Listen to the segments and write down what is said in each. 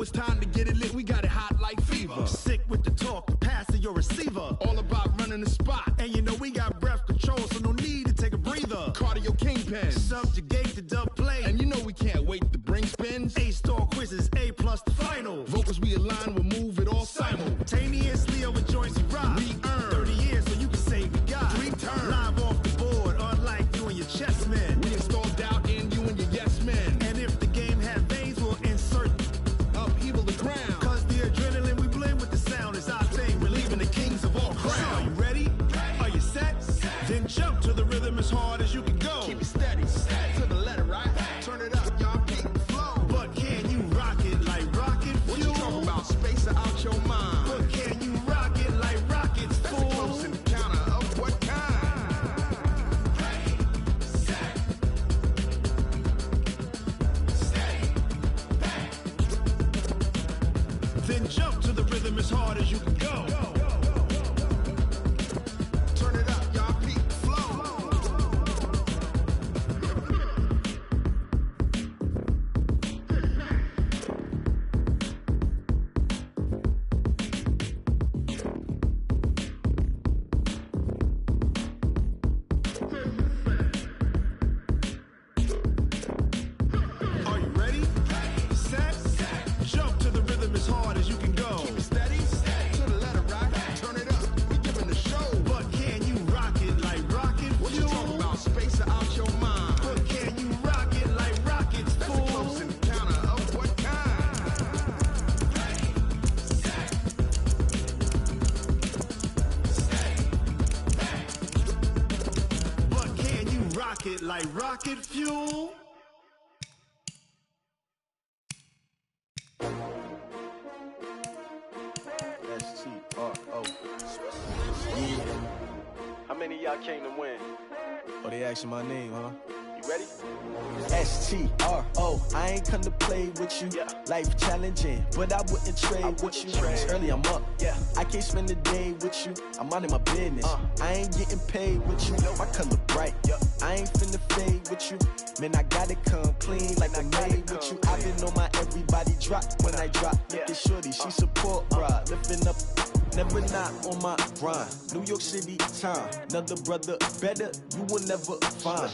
it's time to get it lit. We got it hot like fever. Sick with the talk, the pass of your receiver. All about running the spot. And you know we got breath control, so no need to take a breather. Cardio kingpin. Subjugate the dub play. And you know we can't wait to bring spins. A-star quizzes, A+ the final. Vocals we align, we'll move it all simultaneously over joints we rock. We earn 30 years so you can say we got 3 turns. Live off the board, unlike you and your chess men. We install doubt in you and your yes men. And if the game had veins, we'll insert upheaval the crown. Cause the adrenaline we blend with the sound is our thing. Relieving the kings of all crowns. Are you ready? Are you set? Then jump to the rhythm as hard as you can go. Keep it steady, to the letter, right? Turn it up, y'all beat the flow. But can you rock it like rocket fuel? What you talking about? Space out your mind. But can you rock it like rockets, fool? That's a close encounter of what kind? Ready, set, steady, back. Then jump to the rhythm as hard as you can go. Turn it up, y'all beat the flow. Are you ready? Set, jump to the rhythm as hard as you can go. Keep it steady, to the letter, right? Turn it up, we giving the show. But can you rock it like rocket What you fuel? talking about? Space out your mind. But can you rock it like rockets, That's a fool? close encounter of what kind? Ready, set, steady, back. But can you rock it like rocket fuel? S-T-R-O. Yeah. How many of y'all came to win? Oh, they asking my name, huh? You ready? S-T-R-O. I ain't come to play with you. Life challenging, but I wouldn't trade with you. It's early, I'm up. I can't spend the day with you. I'm out in my business. I ain't getting paid with you. My color bright. I ain't finna fade with you. Man, I gotta come clean like I made with you. I've been on my everybody drop when I drop. Look at shorty, she support ride. Lifting up, never not on my grind. New York City time, another brother better you will never find.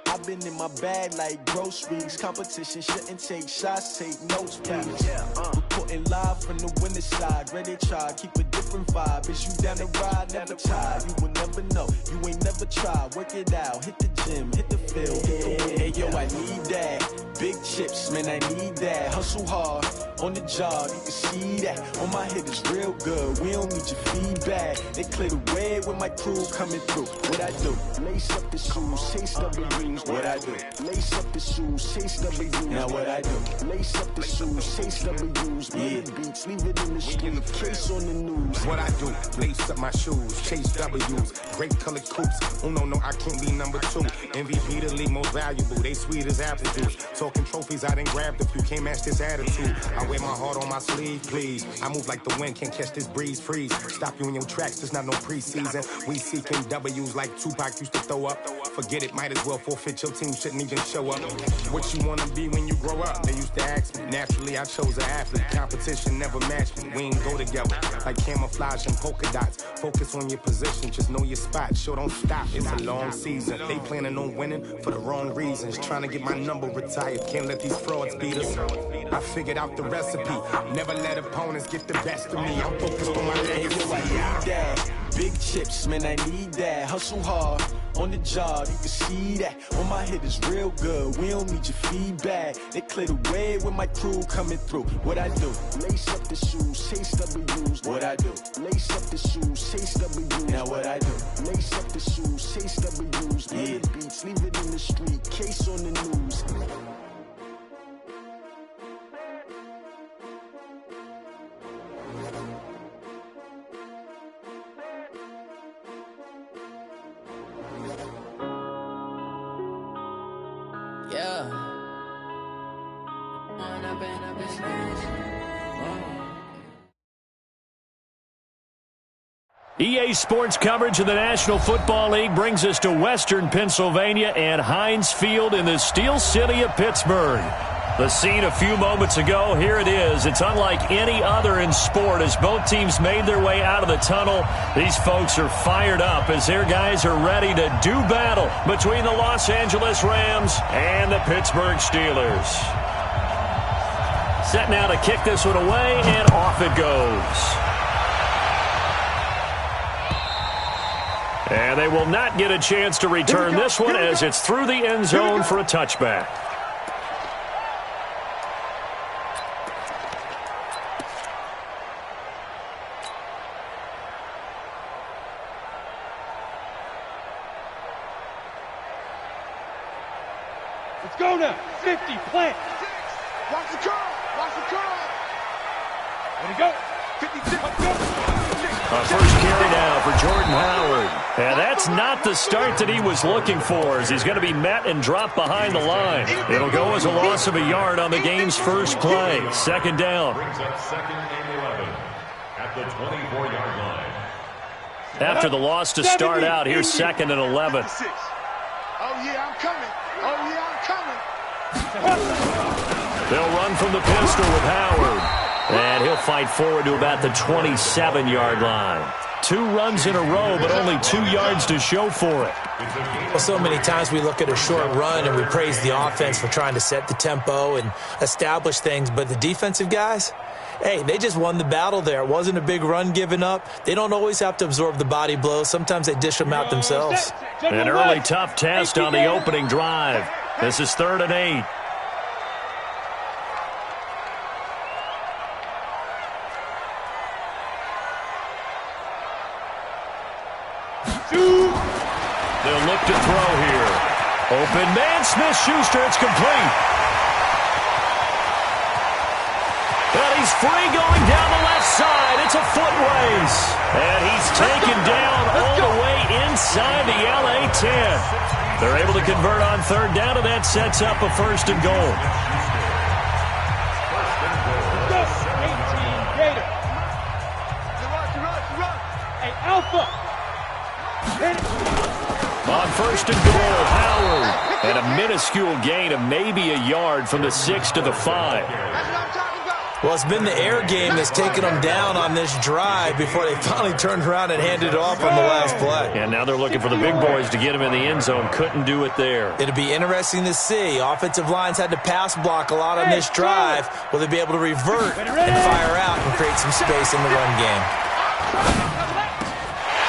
I've been in my bag like groceries. Competition shouldn't take shots, take notes, please. Reporting live from the winter side. Ready to try, keep a different vibe. Is you down the ride, never tired. You will never know, you ain't never tried. Work it out, hit the gym, hit the field, hit the win. Hey yo, I need that. Big chips, man, I need that. Hustle hard, on the job, you can see that. On my head is real good, we don't need your feedback. They clear the way with my crew coming through. What I do? Lace up the shoes, chase W's. What I do? Lace up the shoes, chase W's. Now what I do? Lace up the shoes, chase W's. Yeah, beats, leave it in the street, case on the news. What I do? Lace up my shoes, chase W's. Great colored coops. Oh no, I can't be number 2. MVP the league most valuable. They sweet as apple juice. Talking trophies, I done grabbed a few. Can't match this attitude. I wear my heart on my sleeve, please. I move like the wind, can't catch this breeze. Freeze. Stop you in your tracks. There's not no preseason. We seeking W's like Tupac used to throw up. Forget it, might as well forfeit. Your team shouldn't even show up. What you wanna be when you grow up? They used to ask me. Naturally, I chose an athlete. Competition never matched me. We ain't go together like camouflage and polka dots. Focus on your position, just know your spot. Sure, don't stop. It's a long season. They planning on winning for the wrong reasons. Trying to get my number retired. Can't let these frauds beat us. I figured out the recipe. Never let opponents get the best of me. I'm focused on my legacy. I need that. Big chips, man, I need that. Hustle hard, on the job, you can see that. On my head is real good, we don't need your feedback. They clear the way with my crew coming through. What I do? Lace up the shoes, chase W's. What I do? Lace up the shoes, chase W's. Now what I do? Lace up the shoes, chase W's. Yeah, beats, leave it in the street, case on the news. EA Sports coverage of the National Football League brings us to Western Pennsylvania and Heinz Field in the Steel City of Pittsburgh. The scene a few moments ago, here it is. It's unlike any other in sport as both teams made their way out of the tunnel. These folks are fired up as their guys are ready to do battle between the Los Angeles Rams and the Pittsburgh Steelers. Set now to kick this one away, and off it goes. And they will not get a chance to return this one as it's through the end zone for a touchback. Let's go now. 50, plant. Watch the curl. Watch the curl. Let it go. 56. Let's go. First carry now for Jordan Howard. And that's not the start that he was looking for, as he's going to be met and dropped behind the line. It'll go as a loss of a yard on the game's first play. Second down. Brings up 2nd and 11 at the 24-yard line. After the loss to start out, here's 2nd and 11. Oh, yeah, I'm coming. Oh, yeah, I'm coming. They'll run from the pistol with Howard. And he'll fight forward to about the 27-yard line. 2 runs in a row, but only 2 yards to show for it. Well, so many times we look at a short run and we praise the offense for trying to set the tempo and establish things, but the defensive guys, hey, they just won the battle there. It wasn't a big run given up. They don't always have to absorb the body blows. Sometimes they dish them out themselves. An early tough test on the opening drive. This is 3rd and 8. They'll look to throw here. Open man, Smith-Schuster, it's complete. And he's free going down the left side. It's a foot race. And he's taken down all the way inside the LA 10. They're able to convert on 3rd down, and that sets up a 1st and goal. 18 Gator. Hey, Alpha. On 1st and goal, Howard. And a minuscule gain of maybe a yard from the 6 to the 5. Well, it's been the air game that's taken them down on this drive before they finally turned around and handed it off on the last play. And now they're looking for the big boys to get him in the end zone. Couldn't do it there. It'll be interesting to see. Offensive lines had to pass block a lot on this drive. Will they be able to revert and fire out and create some space in the run game?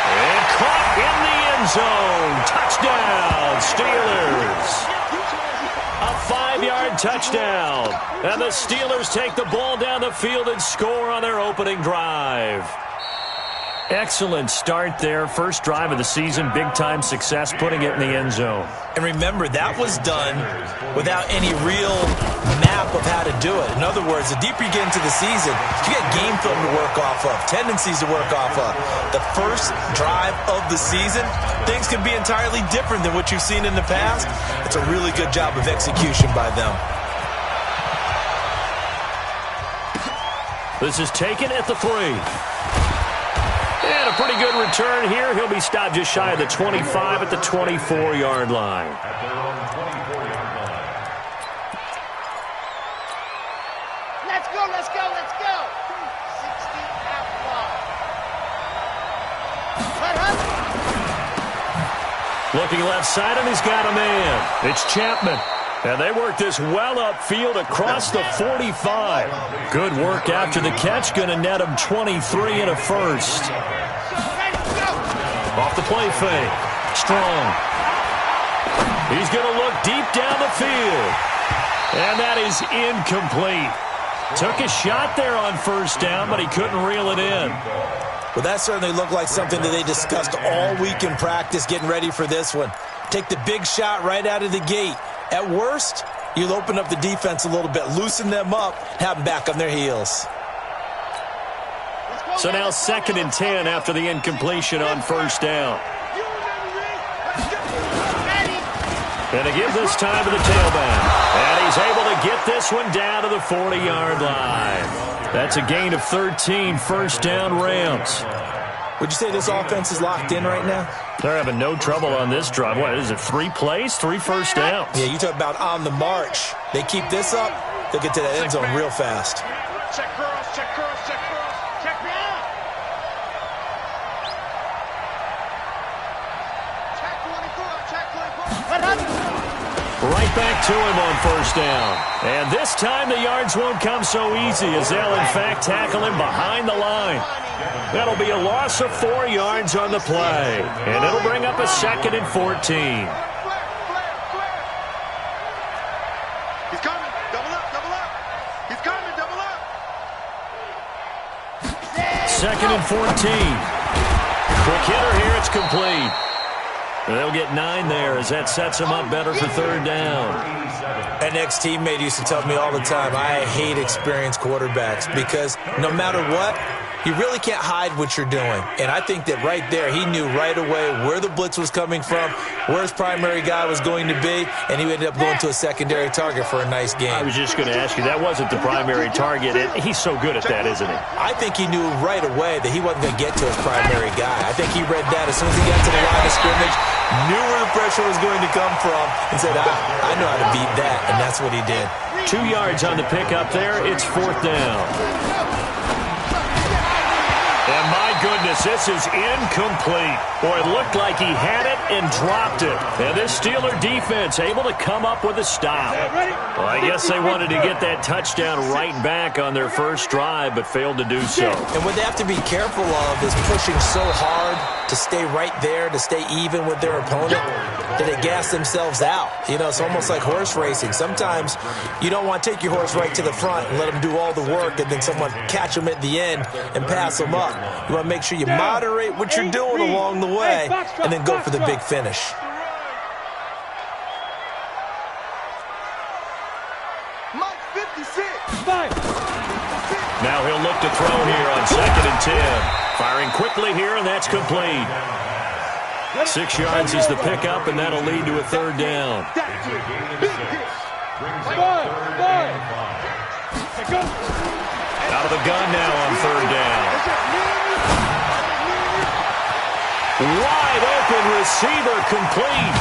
And caught in the end zone. Touchdown, Steelers. A 5-yard touchdown. And the Steelers take the ball down the field and score on their opening drive. Excellent start there. First drive of the season. Big-time success putting it in the end zone. And remember, that was done without any real map of how to do it. In other words, the deeper you get into the season, you get game film to work off of, tendencies to work off of. The first drive of the season, things can be entirely different than what you've seen in the past. It's a really good job of execution by them. This is taken at the 3. And a pretty good return here. He'll be stopped just shy of the 25 at the 24-yard line. At their own 24-yard line. Let's go, let's go, let's go. 60 out. Looking left side, and he's got a man. It's Chapman. And they work this well upfield across the 45. Good work after the catch. Going to net him 23 and a first. Off the play fake. Strong. He's going to look deep down the field. And that is incomplete. Took a shot there on 1st down, but he couldn't reel it in. Well, that certainly looked like something that they discussed all week in practice getting ready for this one. Take the big shot right out of the gate. At worst, you'll open up the defense a little bit, loosen them up, have them back on their heels. So now 2nd and 10 after the incompletion on 1st down. And they give this time to the tailback. And he's able to get this one down to the 40-yard line. That's a gain of 13, 1st down Rams. Would you say this offense is locked in right now? They're having no trouble on this drive. What is it, 3 plays, 3 first downs? Yeah, you talk about on the march. They keep this up, they'll get to that end zone real fast. Check girls, check girls, check girls. Check me out. Check 24, check 24. Right back to him on first down. And this time the yards won't come so easy as they'll, in fact, tackle him behind the line. That'll be a loss of 4 yards on the play. And it'll bring up a 2nd and 14. He's coming. Double up, double up. He's coming, double up. 2nd and 14. Quick hitter here. It's complete. They'll get 9 there as that sets them up better for 3rd down. An ex-teammate used to tell me all the time, I hate experienced quarterbacks because no matter what, you really can't hide what you're doing. And I think that right there, he knew right away where the blitz was coming from, where his primary guy was going to be, and he ended up going to a secondary target for a nice game. I was just going to ask you, that wasn't the primary target. He's so good at that, isn't he? I think he knew right away that he wasn't going to get to his primary guy. I think he read that as soon as he got to the line of scrimmage, knew where the pressure was going to come from, and said, I know how to beat that, and that's what he did. 2 yards on the pickup there. It's 4th down. And my goodness, this is incomplete. Boy, it looked like he had it and dropped it. And this Steeler defense able to come up with a stop. Well, I guess they wanted to get that touchdown right back on their first drive, but failed to do so. And what they have to be careful of is pushing so hard to stay right there, to stay even with their opponent, that they gas themselves out. You know, it's almost like horse racing. Sometimes you don't want to take your horse right to the front and let them do all the work and then someone catch them at the end and pass them up. You want to make sure you moderate what you're doing along the way and then go for the big finish. Mike 56. Now he'll look to throw here on 2nd and 10. Firing quickly here, and that's complete. 6 yards is the pickup, and that'll lead to a 3rd down. Out of the gun now on 3rd down. Wide open receiver complete.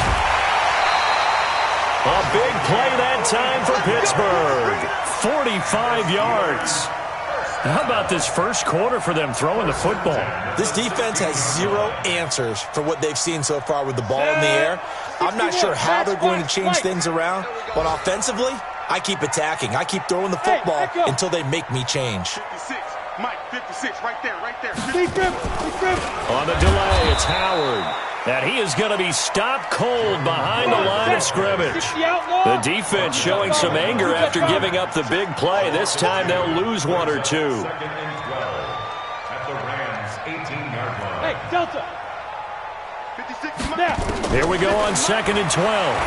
A big play that time for Pittsburgh. 45 yards. How about this first quarter for them throwing the football? This defense has 0 answers for what they've seen so far with the ball in the air. I'm not sure how they're going to change things around, but offensively, I keep attacking. I keep throwing the football until they make me change. 56. Mike 56, right there, right there. On the delay, it's Howard. And he is going to be stopped cold behind the line of scrimmage. The defense showing some anger after giving up the big play. This time they'll lose 1 or 2. 2nd and 12 at the Rams' 18-yard line. Hey, Delta. 56. Now. Here we go on 2nd and 12.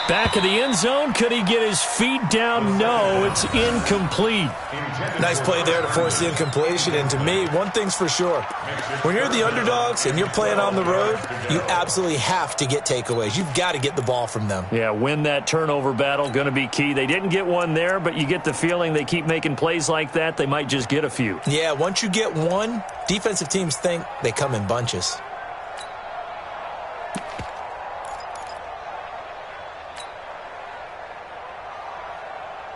Back of the end zone. Could he get his feet down? No, it's incomplete. Nice play there to force the incompletion. And to me, one thing's for sure. When you're the underdogs and you're playing on the road, you absolutely have to get takeaways. You've got to get the ball from them. Yeah, win that turnover battle, going to be key. They didn't get one there, but you get the feeling they keep making plays like that, they might just get a few. Yeah, once you get one, defensive teams think they come in bunches.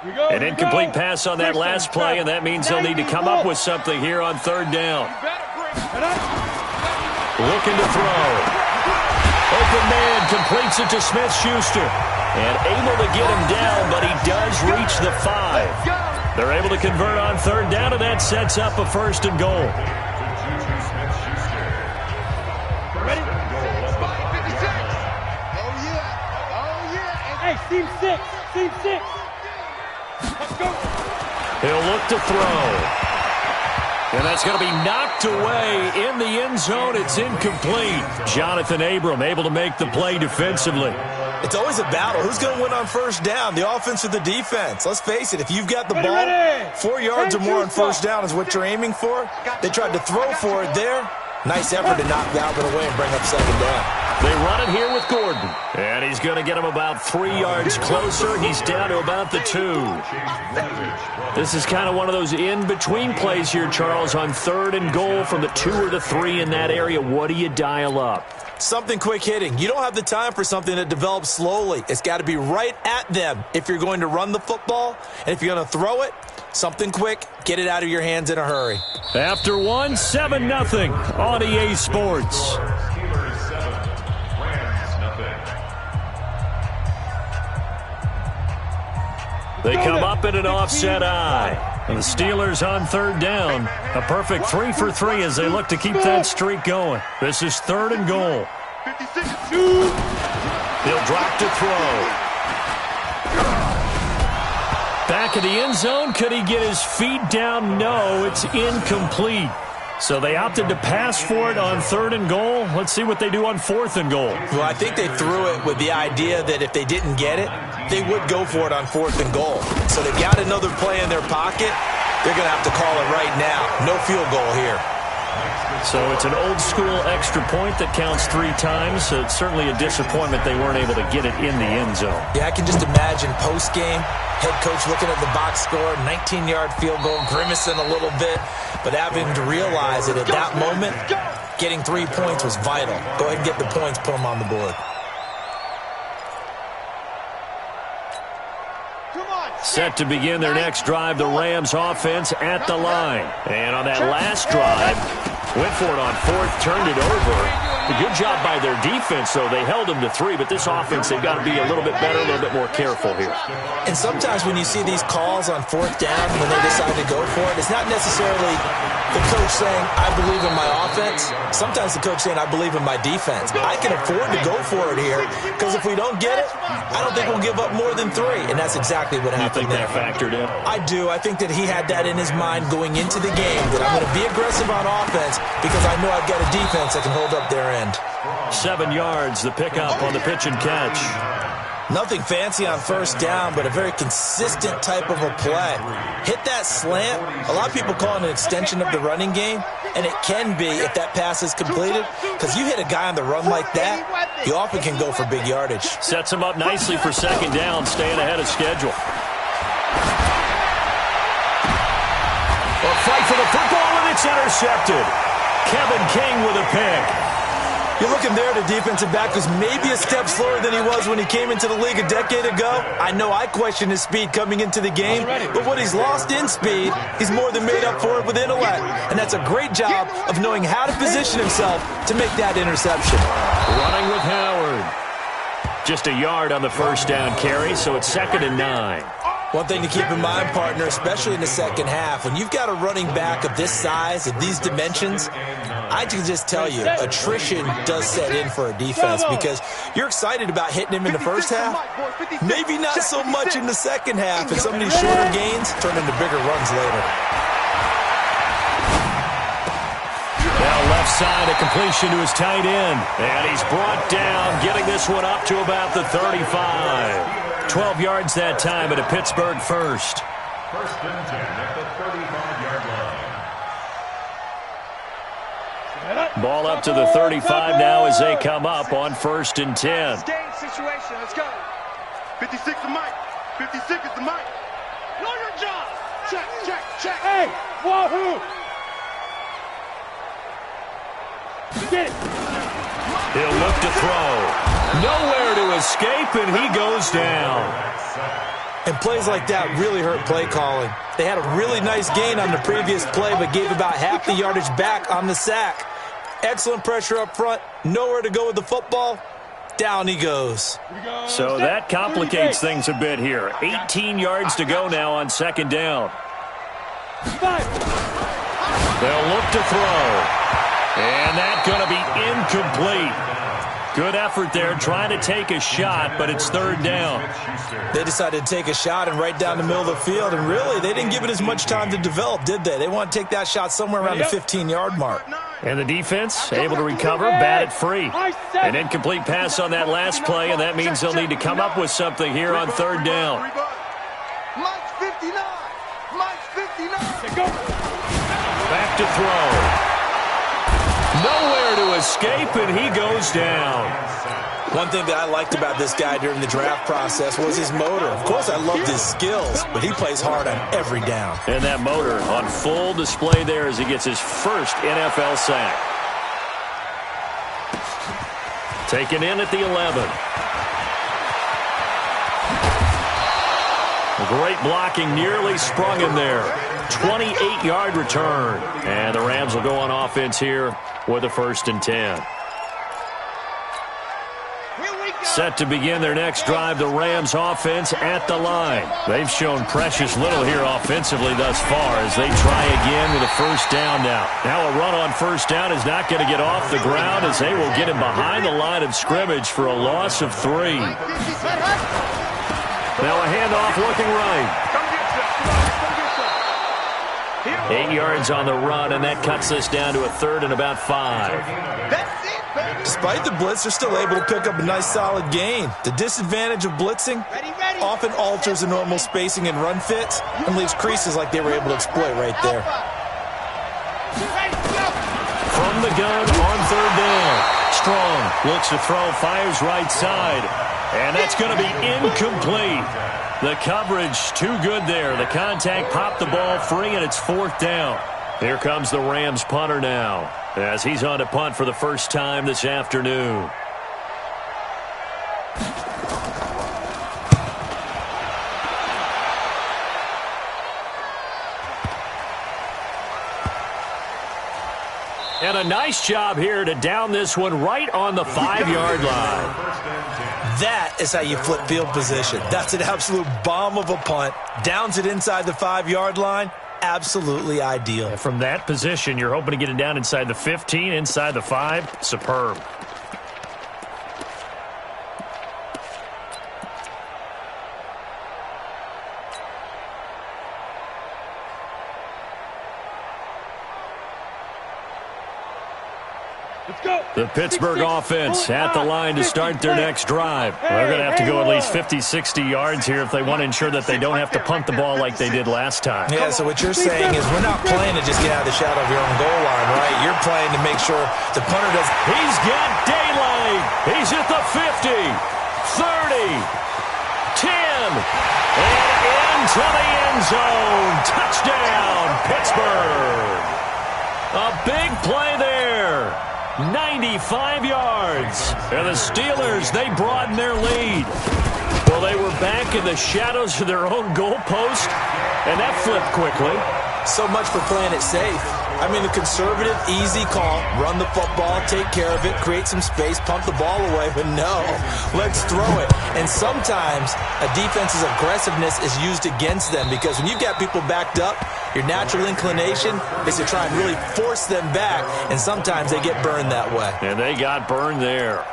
An incomplete pass on that last play, and that means they'll need to come up with something here on 3rd down. Looking to throw. Open man completes it to Smith-Schuster. And able to get him down, but he does reach the 5. They're able to convert on 3rd down, and that sets up a 1st and goal. Ready? Hey, team 6. Team 6. Let's go. He'll look to throw. And that's going to be knocked away in the end zone. It's incomplete. Jonathan Abram able to make the play defensively. It's always a battle. Who's going to win on 1st down, the offense or the defense? Let's face it, if you've got the ball, 4 yards or more on 1st down is what you're aiming for. They tried to throw for it there. Nice effort to knock that one away and bring up 2nd down. They run it here with Gordon. And he's going to get him about 3 yards closer. He's down to about the 2. This is kind of one of those in-between plays here, Charles, on 3rd and goal from the 2 or the 3 in that area. What do you dial up? Something quick hitting. You don't have the time for something that develops slowly. It's got to be right at them if you're going to run the football. And if you're going to throw it, something quick, get it out of your hands in a hurry. After 7-0 on EA Sports. Steelers 7, Rams 0. They come up in an offset eye. And the Steelers on third down. A perfect 3 for 3 as they look to keep that streak going. This is 3rd and goal. He'll drop to throw. Back of the end zone. Could he get his feet down? No, it's incomplete. So they opted to pass for it on 3rd and goal. Let's see what they do on 4th and goal. Well, I think they threw it with the idea that if they didn't get it, they would go for it on 4th and goal. So they've got another play in their pocket. They're going to have to call it right now. No field goal here. So it's an old-school extra point that counts 3 times. So it's certainly a disappointment they weren't able to get it in the end zone. Yeah, I can just imagine post-game, head coach looking at the box score, 19-yard field goal, grimacing a little bit, but having to realize that at that moment, getting 3 points was vital. Go ahead and get the points, put them on the board. Set to begin their next drive, the Rams offense at the line. And on that last drive, went for it on 4th, turned it over. A good job by their defense, though. They held them to 3, but this offense, they've got to be a little bit better, a little bit more careful here. And sometimes when you see these calls on 4th down, when they decide to go for it, it's not necessarily the coach saying, I believe in my offense. Sometimes the coach saying, I believe in my defense. I can afford to go for it here, because if we don't get it, I don't think we'll give up more than 3. And that's exactly what happened there. You think that factored in? I do. I think that he had that in his mind going into the game, that I'm going to be aggressive on offense because I know I've got a defense that can hold up their end. 7 yards, the pickup on the pitch and catch. Nothing fancy on 1st down, but a very consistent type of a play. Hit that slant. A lot of people call it an extension of the running game, and it can be if that pass is completed, because you hit a guy on the run like that, you often can go for big yardage. Sets him up nicely for 2nd down, staying ahead of schedule. A fight for the football, and it's intercepted. Kevin King with a pick. You're looking there, the defensive back was maybe a step slower than he was when he came into the league a decade ago. I know I questioned his speed coming into the game, but what he's lost in speed, he's more than made up for it with intellect. And that's a great job of knowing how to position himself to make that interception. Running with Howard. Just a yard on the 1st down carry, so it's 2nd and 9. One thing to keep in mind, partner, especially in the second half, when you've got a running back of this size, of these dimensions, I can just tell you, attrition does set in for a defense because you're excited about hitting him in the first half, maybe not so much in the second half, and some of these shorter gains turn into bigger runs later. Now left side, a completion to his tight end, and he's brought down, getting this one up to about the 35. 12 yards that time at a Pittsburgh first. 1st and 10 at the 35-yard line. Ball up to the 35 now as they come up on 1st and 10. Situation, let's go. 56 is Mike. 56 is the Mike. Know your job. Check, check, check. Hey, wahoo! Get it. He'll look to throw. Nowhere to escape, and he goes down. And plays like that really hurt play calling. They had a really nice gain on the previous play, but gave about half the yardage back on the sack. Excellent pressure up front. Nowhere to go with the football. Down he goes. So that complicates things a bit here. 18 yards to go now on 2nd down. They'll look to throw. And that's going to be incomplete. Good effort there, trying to take a shot, but it's 3rd down. They decided to take a shot and right down the middle of the field, and really, they didn't give it as much time to develop, did they? They want to take that shot somewhere around the 15-yard mark. And the defense able to recover, bat it free. An incomplete pass on that last play, and that means they'll need to come up with something here on 3rd down. Mike's 59. Mike's 59. Back to throw. Nowhere to escape, and he goes down. One thing that I liked about this guy during the draft process was his motor. Of course, I loved his skills, but he plays hard on every down. And that motor on full display there as he gets his first NFL sack. Taken in at the 11. Great blocking, nearly sprung him there. 28-yard return. And the Rams will go on offense here with a 1st and 10. Set to begin their next drive, the Rams offense at the line. They've shown precious little here offensively thus far as they try again with a 1st down now. Now a run on 1st down is not going to get off the ground as they will get him behind the line of scrimmage for a loss of 3. Now a handoff looking right. 8 yards on the run, and that cuts us down to a 3rd and about 5. Despite the blitz, they're still able to pick up a nice solid gain. The disadvantage of blitzing often alters the normal spacing and run fits and leaves creases like they were able to exploit right there. From the gun on 3rd down. Strong looks to throw, fires right side. And that's going to be incomplete. The coverage too good there. The contact popped the ball free, and it's 4th down. Here comes the Rams punter now as he's on to punt for the first time this afternoon. And a nice job here to down this one right on the 5-yard line. That is how you flip field position. That's an absolute bomb of a punt. Downs it inside the 5-yard line. Absolutely ideal. And from that position, you're hoping to get it down inside the 15, inside the 5. Superb. The Pittsburgh offense at the line to start their next drive. They're going to have to go at least 50, 60 yards here if they want to ensure that they don't have to punt the ball like they did last time. Yeah, so what you're saying is we're not playing to just get out of the shadow of your own goal line, right? You're playing to make sure the punter does. He's got daylight. He's at the 50, 30, 10, and into the end zone. Touchdown, Pittsburgh. A big play there. 95 yards. And the Steelers, they broaden their lead. Well, they were back in the shadows of their own goalpost, and that flipped quickly. So much for playing it safe. I mean, the conservative, easy call, run the football, take care of it, create some space, pump the ball away, but no, let's throw it. And sometimes a defense's aggressiveness is used against them because when you've got people backed up, your natural inclination is to try and really force them back, and sometimes they get burned that way. And they got burned there.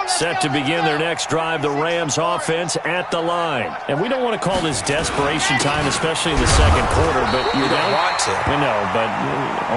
Set to begin their next drive, the Rams offense at the line. And we don't want to call this desperation time, especially in the second quarter, but you don't want to. No, but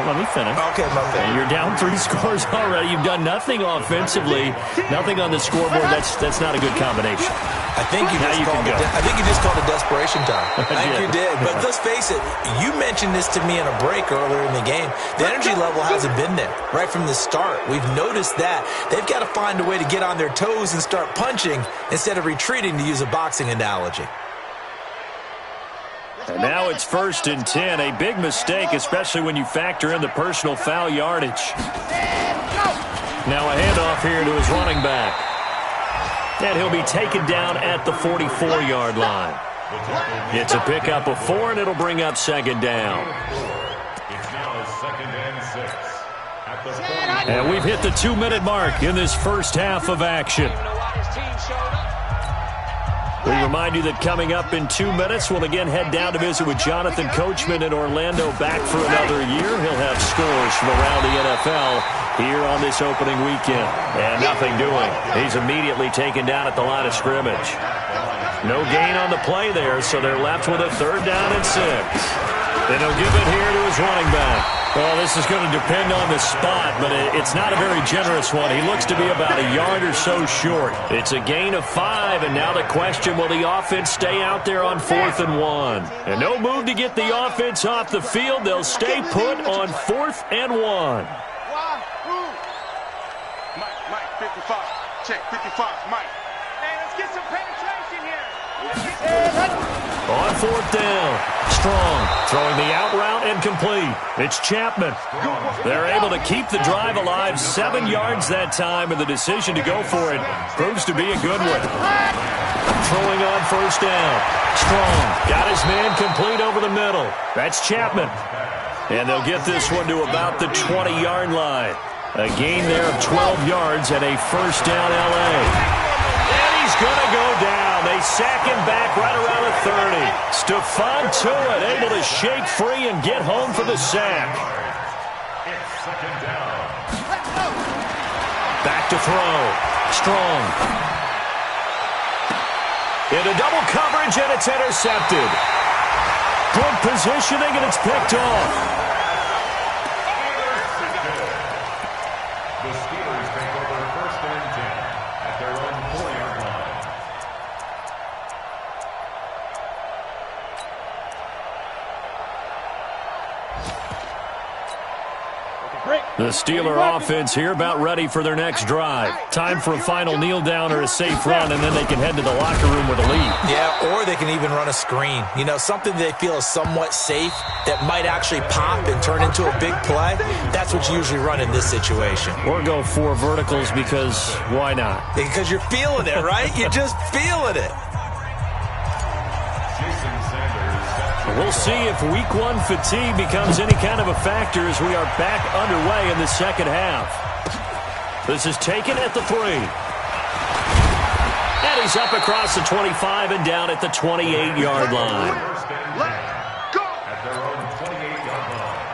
let me finish. Okay, my bad. You're down 3 scores already. You've done nothing offensively, nothing on the scoreboard. That's not a good combination. I think you just called it desperation time. I think you did. But let's face it, you mentioned this to me in a break earlier in the game. The energy level hasn't been there right from the start. We've noticed that. They've got to find a way to get on their toes and start punching instead of retreating, to use a boxing analogy. And now it's 1st and 10. A big mistake, especially when you factor in the personal foul yardage. Now a handoff here to his running back. And he'll be taken down at the 44-yard line. It's a pickup of 4, and it'll bring up 2nd down. It's now 2nd and 6. And we've hit the 2-minute mark in this first half of action. We remind you that coming up in 2 minutes, we'll again head down to visit with Jonathan Coachman in Orlando, back for another year. He'll have scores from around the NFL here on this opening weekend. And nothing doing. He's immediately taken down at the line of scrimmage. No gain on the play there, so they're left with a 3rd down and 6. Then he'll give it here to his running back. Well, this is going to depend on the spot, but it's not a very generous one. He looks to be about a yard or so short. It's a gain of 5, and now the question, will the offense stay out there on 4th and 1? And no move to get the offense off the field. They'll stay put on 4th and 1. Mike, 55. Check, 55, Mike. Hey, let's get some penetration here. On 4th down, Strong throwing the out route and complete. It's Chapman. They're able to keep the drive alive, 7 yards that time, and the decision to go for it proves to be a good one. Throwing on first down. Strong got his man complete over the middle. That's Chapman. And they'll get this one to about the 20-yard line. A gain there of 12 yards and a first down L.A. And he's going to go down. They sack him back right around the 30. Stephon Tuitt able to shake free and get home for the sack. It's second down. Back to throw. Strong. Into double coverage, and it's intercepted. Good positioning, and it's picked off. The Steelers take over first and 10 at their own 4-yard line. The Steeler offense here about ready for their next drive. Time for a final kneel down or a safe run, and then they can head to the locker room with a lead. Yeah, or they can even run a screen. You know, something they feel is somewhat safe that might actually pop and turn into a big play. That's what you usually run in this situation. Or go 4 verticals because why not? Because you're feeling it, right? You're just feeling it. We'll see if week 1 fatigue becomes any kind of a factor as we are back underway in the second half. This is taken at the 3. And he's up across the 25 and down at the 28-yard line. At their own 28-yard line.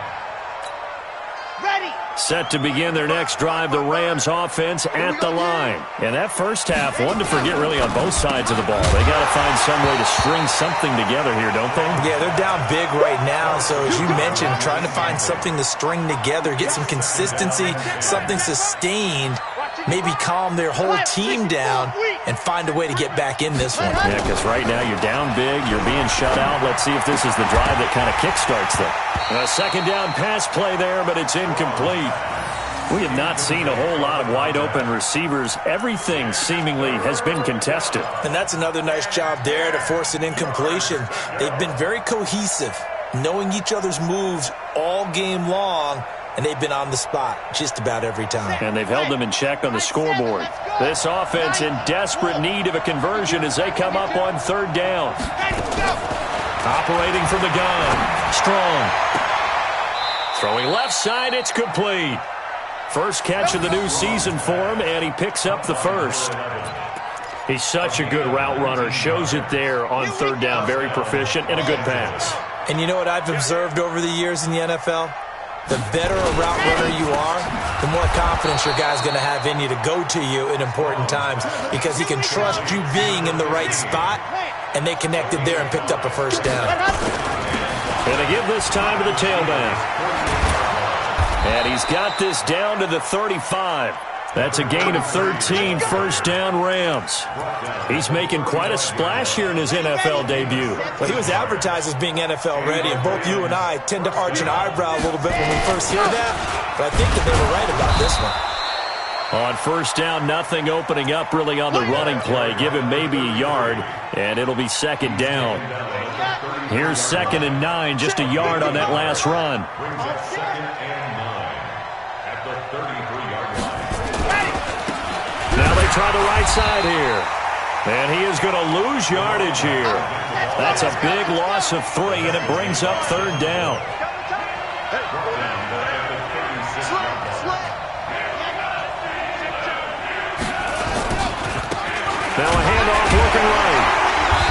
Ready. Set to begin their next drive, the Rams offense at the line. And that first half, one to forget really on both sides of the ball. They got to find some way to string something together here, don't they? Yeah, they're down big right now. So as you mentioned, trying to find something to string together, get some consistency, something sustained, maybe calm their whole team down and find a way to get back in this one. Yeah, because right now you're down big, you're being shut out. Let's see if this is the drive that kind of kickstarts them. A second down pass play there, but it's incomplete. We have not seen a whole lot of wide-open receivers. Everything seemingly has been contested. And that's another nice job there to force an incompletion. They've been very cohesive, knowing each other's moves all game long, and they've been on the spot just about every time. And they've held them in check on the scoreboard. This offense in desperate need of a conversion as they come up on third down. Operating from the gun. Strong. Throwing left side, it's complete. First catch of the new season for him, and he picks up the first. He's such a good route runner. Shows it there on third down. Very proficient and a good pass. And you know what I've observed over the years in the NFL? The better a route runner you are, the more confidence your guy's going to have in you to go to you in important times because he can trust you being in the right spot, and they connected there and picked up a first down. And they give this time to the tailback. And he's got this down to the 35. That's a gain of 13, first down Rams. He's making quite a splash here in his NFL debut. Well, he was advertised as being NFL ready, and both you and I tend to arch an eyebrow a little bit when we first hear that, but I think that they were right about this one. On first down, nothing opening up really on the running play. Give him maybe a yard, and it'll be second down. Here's 2nd and 9, just a yard on that last run. Brings up 2nd and 9 at the 33-yard line. Now they try the right side here. And he is going to lose yardage here. That's a big loss of 3, and it brings up third down. Now a handoff looking right.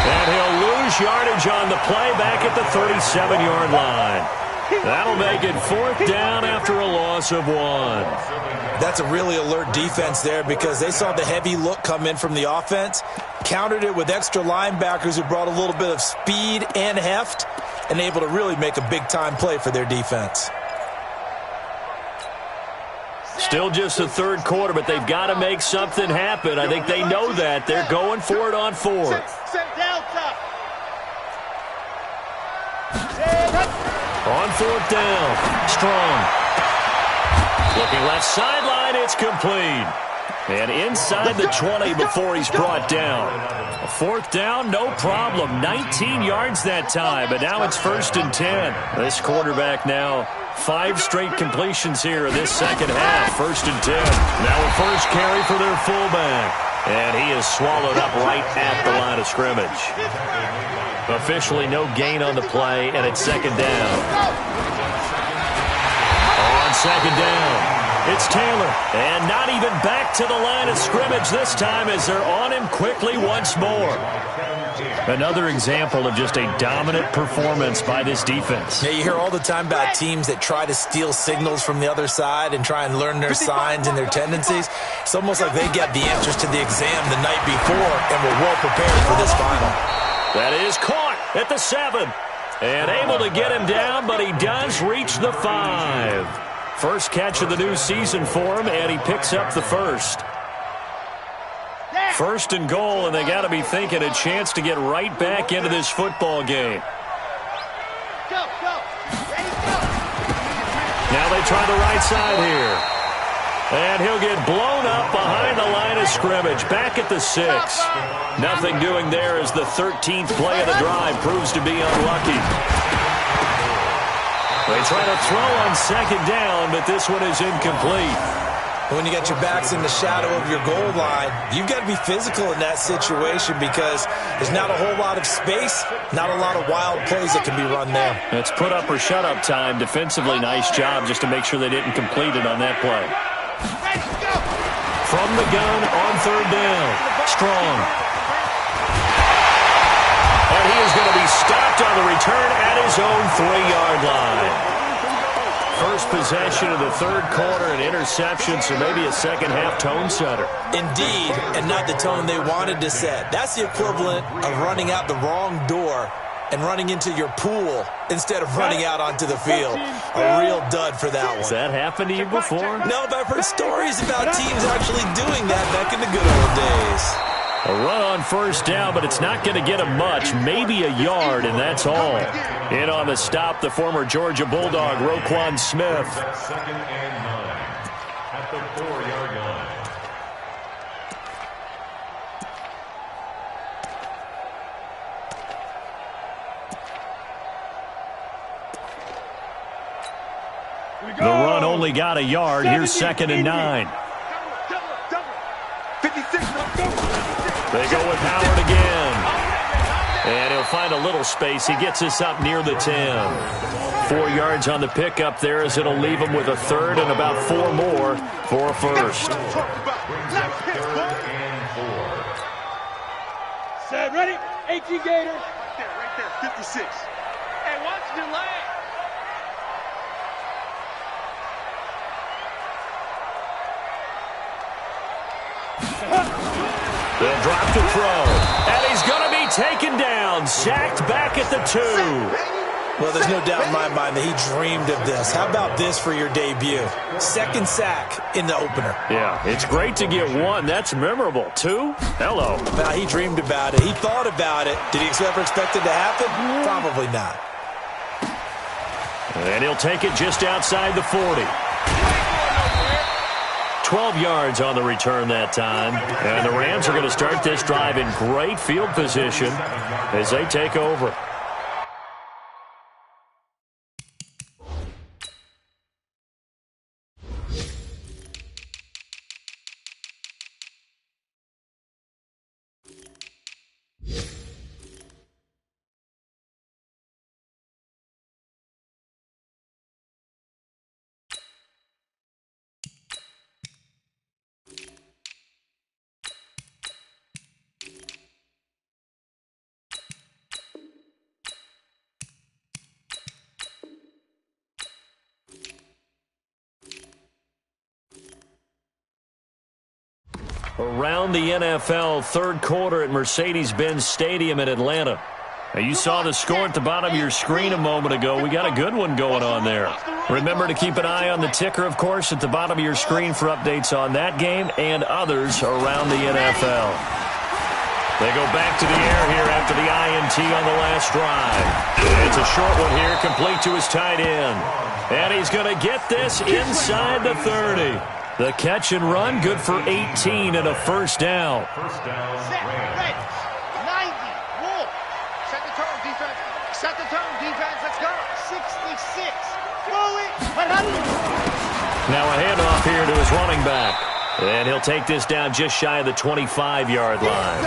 And he'll lose yardage on the play back at the 37-yard line. That'll make it 4th down after a loss of 1. That's a really alert defense there because they saw the heavy look come in from the offense, countered it with extra linebackers who brought a little bit of speed and heft, and able to really make a big-time play for their defense. Still just the third quarter, but they've got to make something happen. I think they know that. They're going for it on 4th. On 4th down, Strong. Looking left sideline, it's complete. And inside the 20 before he's brought down. A fourth down, no problem. 19 yards that time, but now it's 1st and 10. This quarterback now 5 straight completions here in this second half. 1st and 10. Now a first carry for their fullback. And he is swallowed up right at the line of scrimmage. Officially no gain on the play, and it's 2nd down. On 2nd down. It's Taylor, and not even back to the line of scrimmage this time as they're on him quickly once more. Another example of just a dominant performance by this defense. Yeah, you hear all the time about teams that try to steal signals from the other side and try and learn their signs and their tendencies. It's almost like they got the answers to the exam the night before and were well prepared for this final. That is caught at the 7. And able to get him down, but he does reach the 5. First catch of the new season for him, and he picks up the first. 1st and goal, and they got to be thinking a chance to get right back into this football game. Go, go. Ready, go. Now they try the right side here. And he'll get blown up behind the line of scrimmage, back at the 6. Nothing doing there as the 13th play of the drive proves to be unlucky. They try to throw on 2nd down, but this one is incomplete. When you got your backs in the shadow of your goal line, you've got to be physical in that situation because there's not a whole lot of space, not a lot of wild plays that can be run there. It's put up or shut up time. Defensively, nice job just to make sure they didn't complete it on that play. From the gun on 3rd down. Strong. And he is going to be stopped on the return at his own 3-yard line. First possession of the 3rd quarter, an interception, so maybe a second-half tone setter. Indeed, and not the tone they wanted to set. That's the equivalent of running out the wrong door and running into your pool instead of running out onto the field. A real dud for that one. Has that happened to you before? No, but I've heard stories about teams actually doing that back in the good old days. A run on 1st down, but it's not going to get him much. Maybe a yard, and that's all. In on the stop, the former Georgia Bulldog, Roquan Smith. 2nd and 9 at the 4-yard line. The run only got a yard. Here's 2nd and 9. 56. They go with Howard again. And he'll find a little space. He gets us up near the 10. 4 yards on the pickup there as it'll leave him with a 3rd and about 4 more for a first. Set, ready? 18 Gator. Right there, 56. Hey, watch your leg. They'll drop to throw. And he's going to be taken down. Sacked back at the 2. Well, there's no doubt in my mind that he dreamed of this. How about this for your debut? 2nd sack in the opener. Yeah, it's great to get 1. That's memorable. 2? Hello. Now, he dreamed about it. He thought about it. Did he ever expect it to happen? Probably not. And he'll take it just outside the 40. 12 yards on the return that time. And the Rams are going to start this drive in great field position as they take over. Around the NFL, 3rd quarter at Mercedes-Benz Stadium in Atlanta. Now, you saw the score at the bottom of your screen a moment ago. We got a good one going on there. Remember to keep an eye on the ticker, of course, at the bottom of your screen for updates on that game and others around the NFL. They go back to the air here after the INT on the last drive. It's a short one here, complete to his tight end. And he's going to get this inside the 30. The catch and run, good for 18 and a first down. First down, Set, Rams. ready, 90, Wolf. Set the tone, defense. Set the tone, defense. Let's go. 66. Throw it. Now a handoff here to his running back. And he'll take this down just shy of the 25-yard line.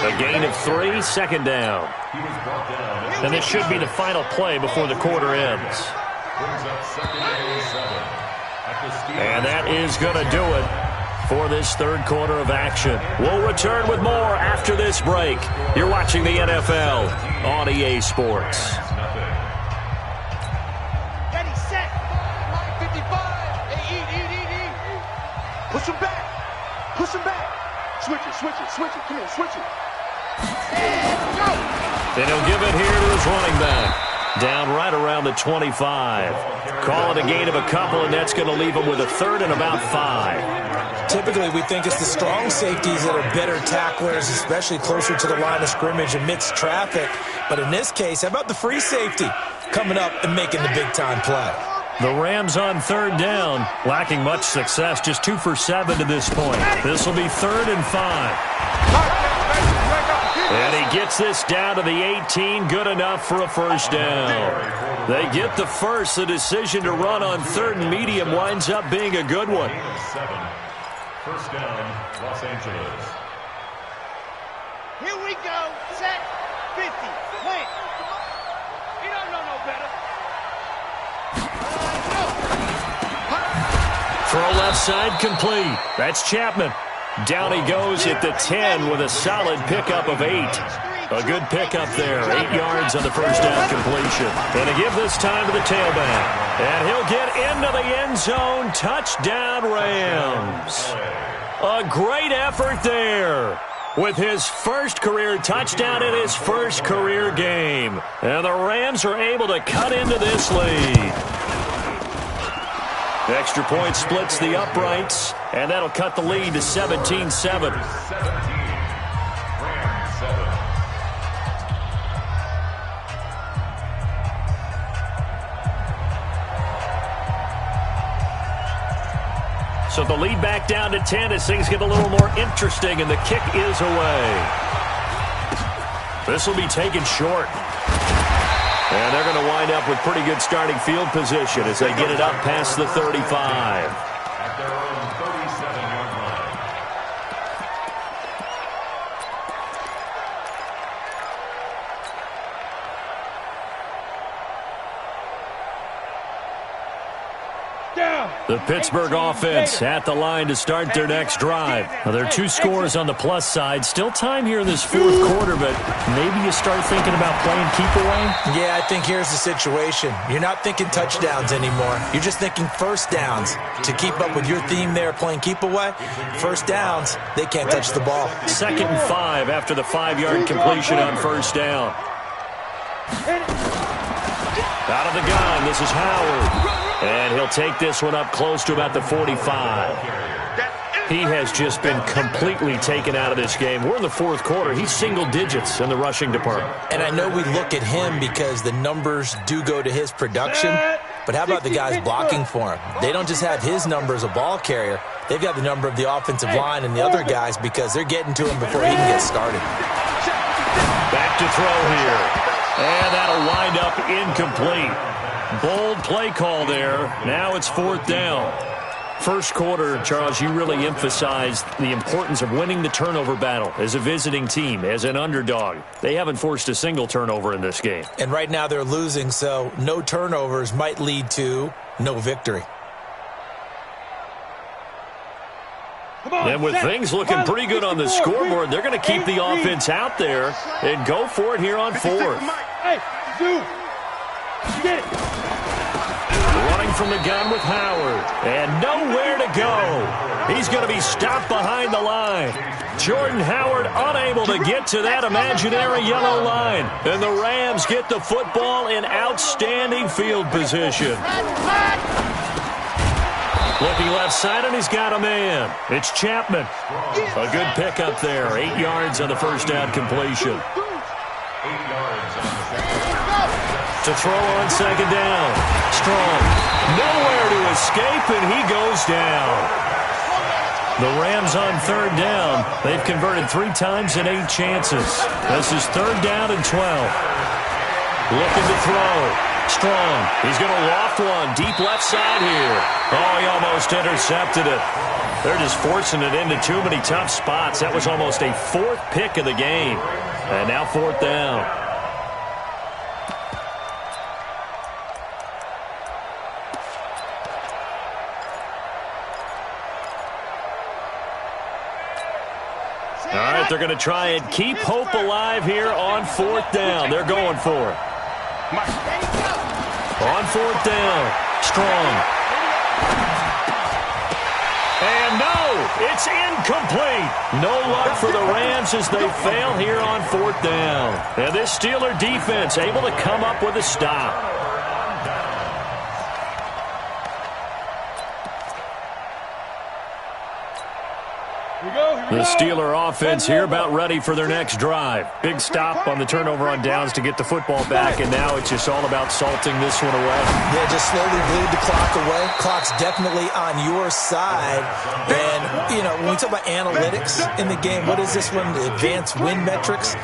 A gain of 3, second down. He was brought down. And this should be the final play before the quarter ends. Brings up second and 7. And that is going to do it for this third quarter of action. We'll return with more after this break. You're watching the NFL on EA Sports. Ready, set. Line 55. Hey, eat. Push him back. Push him back. Switch it. Come here, switch it. And go. Then he'll give it here to his running back. Down right around the 25. Call it a gain of a couple, and that's going to leave him with a third and about 5. Typically, we think it's the strong safeties that are better tacklers, especially closer to the line of scrimmage amidst traffic. But in this case, how about the free safety coming up and making the big-time play? The Rams on third down, lacking much success, just 2 for 7 to this point. This will be 3rd and 5. And he gets this down to the 18, good enough for a first down. They get the first. The decision to run on 3rd and medium winds up being a good one. 7. First down, Los Angeles. Here we go. Set. 50. Plant. You don't know no better. Throw left side complete. That's Chapman. Down he goes at the 10 with a solid pickup of 8. A good pickup there. 8 yards on the first down completion. And to give this time to the tailback. And he'll get into the end zone. Touchdown, Rams. A great effort there. With his first career touchdown in his first career game. And the Rams are able to cut into this lead. The extra point splits the uprights, and that'll cut the lead to 17-7. 17. Rams 7. So the lead back down to 10 as things get a little more interesting, and the kick is away. This will be taken short. And they're going to wind up with pretty good starting field position as they get it up past the 35. At their own 37-yard line. The Pittsburgh offense at the line to start their next drive. Now, there are 2 scores on the plus side. Still time here in this fourth quarter, but maybe you start thinking about playing keep away? Yeah, I think here's the situation. You're not thinking touchdowns anymore. You're just thinking first downs. To keep up with your theme there, playing keep away, first downs, they can't touch the ball. 2nd and 5 after the 5-yard completion on first down. Out of the gun, this is Howard. And he'll take this one up close to about the 45. He has just been completely taken out of this game. We're in the fourth quarter. He's single digits in the rushing department. And I know we look at him because the numbers do go to his production, but how about the guys blocking for him? They don't just have his number as a ball carrier. They've got the number of the offensive line and the other guys because they're getting to him before he can get started. Back to throw here. And that'll wind up incomplete. Bold play call there. Now it's 4th down. First quarter, Charles, you really emphasized the importance of winning the turnover battle as a visiting team, as an underdog. They haven't forced a single turnover in this game. And right now they're losing, so no turnovers might lead to no victory. And with things looking pretty good on the scoreboard, they're going to keep the offense out there and go for it here on 4th. Hey, dude. Get it. Running from the gun with Howard. And nowhere to go. He's going to be stopped behind the line. Jordan Howard unable to get to that imaginary yellow line. And the Rams get the football in outstanding field position. Looking left side, and he's got a man. It's Chapman. A good pickup there. 8 yards on the first down completion. 8 yards on the second. To throw on second down. Strong. Nowhere to escape, and he goes down. The Rams on third down. They've converted 3 times in 8 chances. This is third down and 12. Looking to throw. Strong. He's going to loft one. Deep left side here. Oh, he almost intercepted it. They're just forcing it into too many tough spots. That was almost a 4th pick of the game. And now 4th down. All right, they're going to try and keep hope alive here on 4th down. They're going for it. On 4th down. Strong. And no, it's incomplete. No luck for the Rams as they fail here on 4th down. And this Steeler defense able to come up with a stop. The Steeler offense here about ready for their next drive. Big stop on the turnover on downs to get the football back, and now it's just all about salting this one away. Yeah, just slowly bleed the clock away. Clock's definitely on your side. And, you know, when we talk about analytics in the game, what is this one? The advanced win metrics?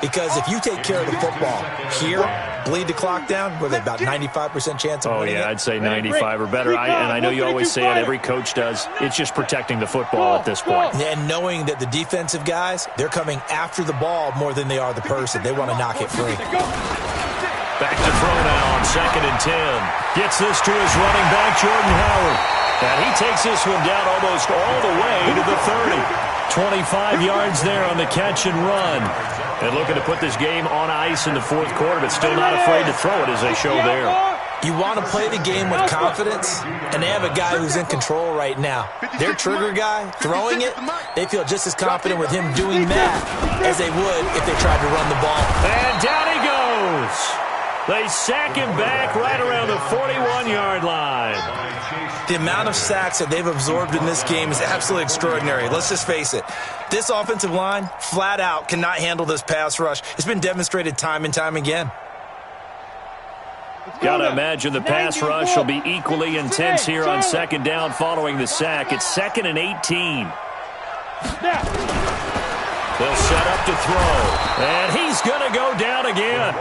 Because if you take care of the football here, bleed the clock down, were they about 95% chance of winning it? I'd say 95 or better. And I know you always say it, every coach does. It's just protecting the football at this point. And knowing that the defensive guys, they're coming after the ball more than they are the person. They want to knock it free. Back to throw now on 2nd and 10. Gets this to his running back, Jordan Howard. And he takes this one down almost all the way to the 30. 25 yards there on the catch and run. And looking to put this game on ice in the 4th quarter, but still not afraid to throw it as they show there. You want to play the game with confidence, and they have a guy who's in control right now. Their trigger guy, throwing it, they feel just as confident with him doing that as they would if they tried to run the ball. And down he goes. They sack him back right around the 41-yard line. The amount of sacks that they've absorbed in this game is absolutely extraordinary. Let's just face it. This offensive line, flat out, cannot handle this pass rush. It's been demonstrated time and time again. Got to imagine the pass rush will be equally intense here on 2nd down following the sack. It's 2nd and 18. They'll set up to throw. And he's going to go down again.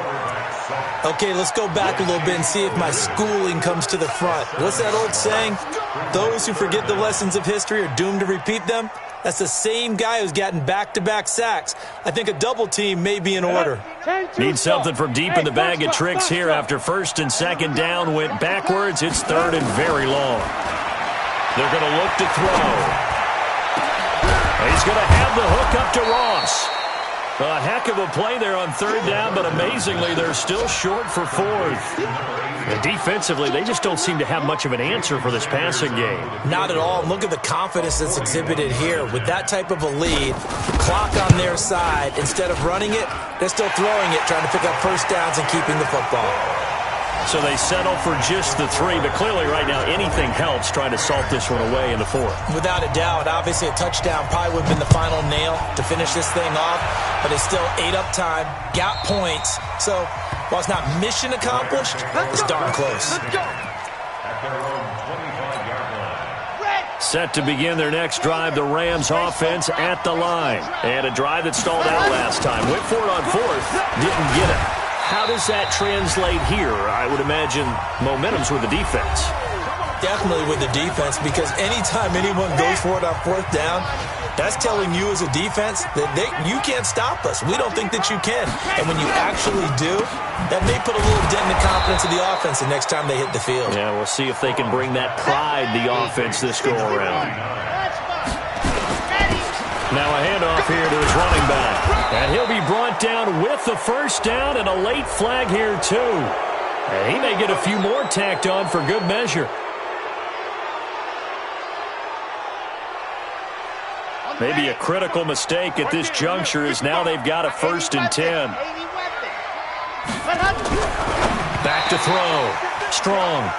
Okay, let's go back a little bit and see if my schooling comes to the front. What's that old saying? Those who forget the lessons of history are doomed to repeat them. That's the same guy who's gotten back-to-back sacks. I think a double team may be in order. Need something from deep in the bag of tricks here after 1st and 2nd down went backwards. It's 3rd and very long. They're going to look to throw. He's going to have the hook up to Ross. A heck of a play there on 3rd down, but amazingly, they're still short for 4th. And defensively, they just don't seem to have much of an answer for this passing game. Not at all. Look at the confidence that's exhibited here. With that type of a lead, clock on their side, instead of running it, they're still throwing it, trying to pick up 1st downs and keeping the football. So they settle for just the 3, but clearly right now anything helps trying to salt this one away in the 4th. Without a doubt, obviously a touchdown probably would have been the final nail to finish this thing off, but it's still ate up time, got points. So while it's not mission accomplished, it's darn close. Set to begin their next drive, the Rams offense at the line. And a drive that stalled out last time. Went for it on 4th, didn't get it. How does that translate here? I would imagine momentum's with the defense. Definitely with the defense, because anytime anyone goes for it on 4th down, that's telling you as a defense that you can't stop us. We don't think that you can. And when you actually do, that may put a little dent in the confidence of the offense the next time they hit the field. Yeah, we'll see if they can bring that pride the offense this go-around. Now a handoff here to his running back. And he'll be brought down with the 1st down and a late flag here too. And he may get a few more tacked on for good measure. Maybe a critical mistake at this juncture is now they've got a 1st and 10. Back to throw. Strong.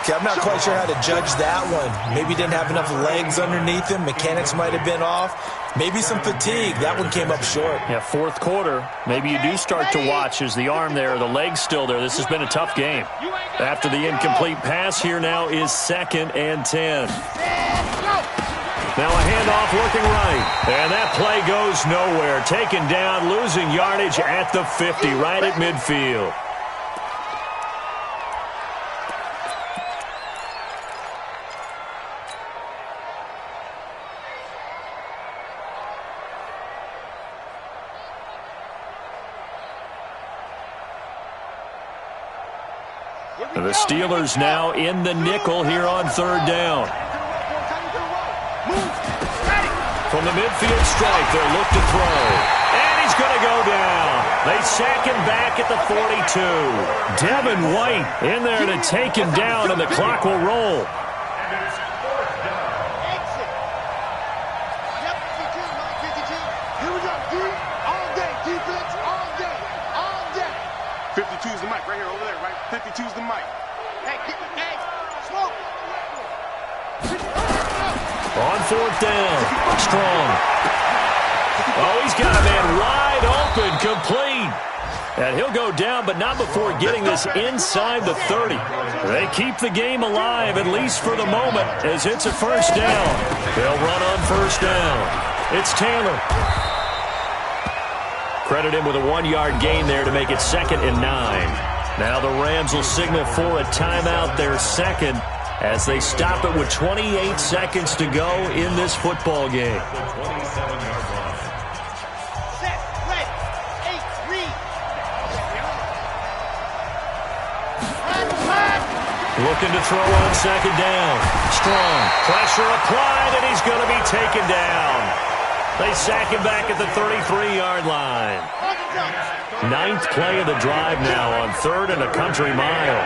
Okay, I'm not quite sure how to judge that one. Maybe didn't have enough legs underneath him. Mechanics might have been off. Maybe some fatigue. That one came up short. Yeah, fourth quarter. Maybe you do start to watch as the arm there, the leg's still there. This has been a tough game. After the incomplete pass, here now is 2nd and 10. Now a handoff looking right. And that play goes nowhere. Taken down, losing yardage at the 50, right at midfield. The Steelers now in the nickel here on 3rd down. From the midfield stripe, they'll look to throw. And he's going to go down. They sack him back at the 42. Devin White in there to take him down, and the clock will roll. Here we go. All day. Defense all day. All day. 52 is the mic right here over there, right? 52 is the mic. Hey, smoke. On 4th down, Strong. Oh, he's got a man wide open, complete. And he'll go down, but not before getting this inside the 30. They keep the game alive, at least for the moment, as it's a 1st down. They'll run on 1st down. It's Taylor. Credit him with a 1-yard gain there to make it 2nd and 9. Now the Rams will signal for a timeout, their 2nd, as they stop it with 28 seconds to go in this football game. Looking to throw on 2nd down. Strong. Pressure applied, and he's going to be taken down. They sack him back at the 33-yard line. 9th play of the drive now on 3rd and a country mile.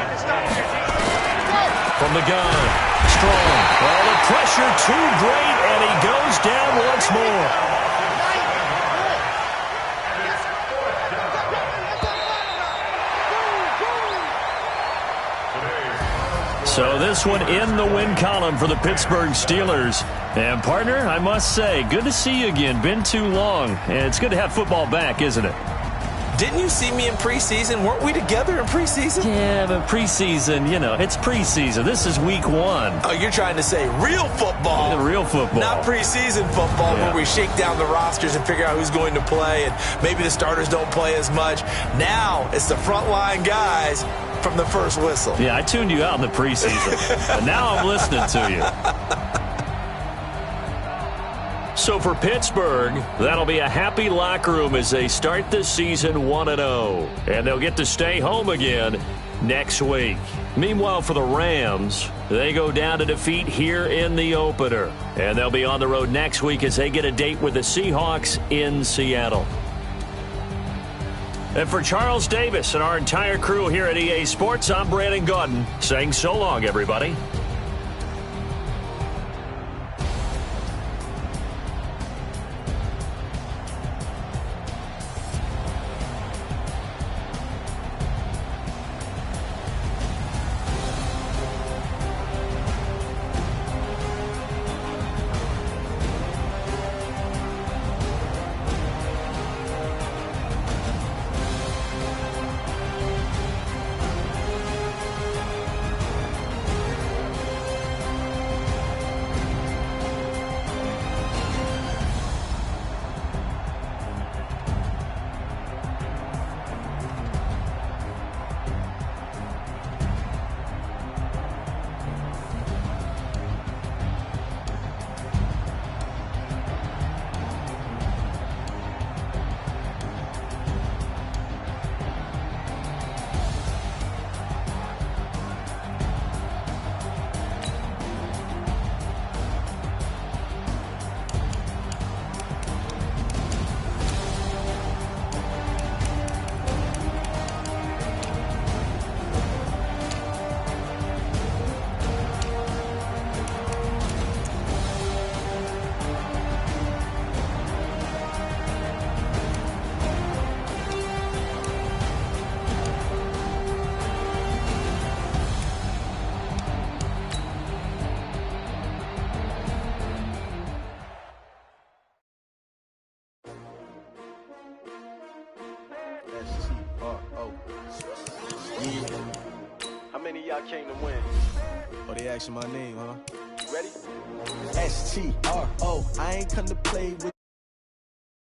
From the gun, Strong. Well, the pressure too great, and he goes down once more. So this one in the win column for the Pittsburgh Steelers. And, partner, I must say, good to see you again. Been too long. And it's good to have football back, isn't it? Didn't you see me in preseason? Weren't we together in preseason? Yeah, but preseason, you know, it's preseason. This is week 1. Oh, you're trying to say real football. The real football. Not preseason football where we shake down the rosters and figure out who's going to play, and maybe the starters don't play as much. Now it's the frontline guys from the first whistle. Yeah, I tuned you out in the preseason. But now I'm listening to you. So for Pittsburgh, that'll be a happy locker room as they start the season 1-0. And they'll get to stay home again next week. Meanwhile, for the Rams, they go down to defeat here in the opener. And they'll be on the road next week as they get a date with the Seahawks in Seattle. And for Charles Davis and our entire crew here at EA Sports, I'm Brandon Gaudin saying so long, everybody. I came to win. Oh, they asking my name, huh? You ready? S-T-R-O, I ain't come to play with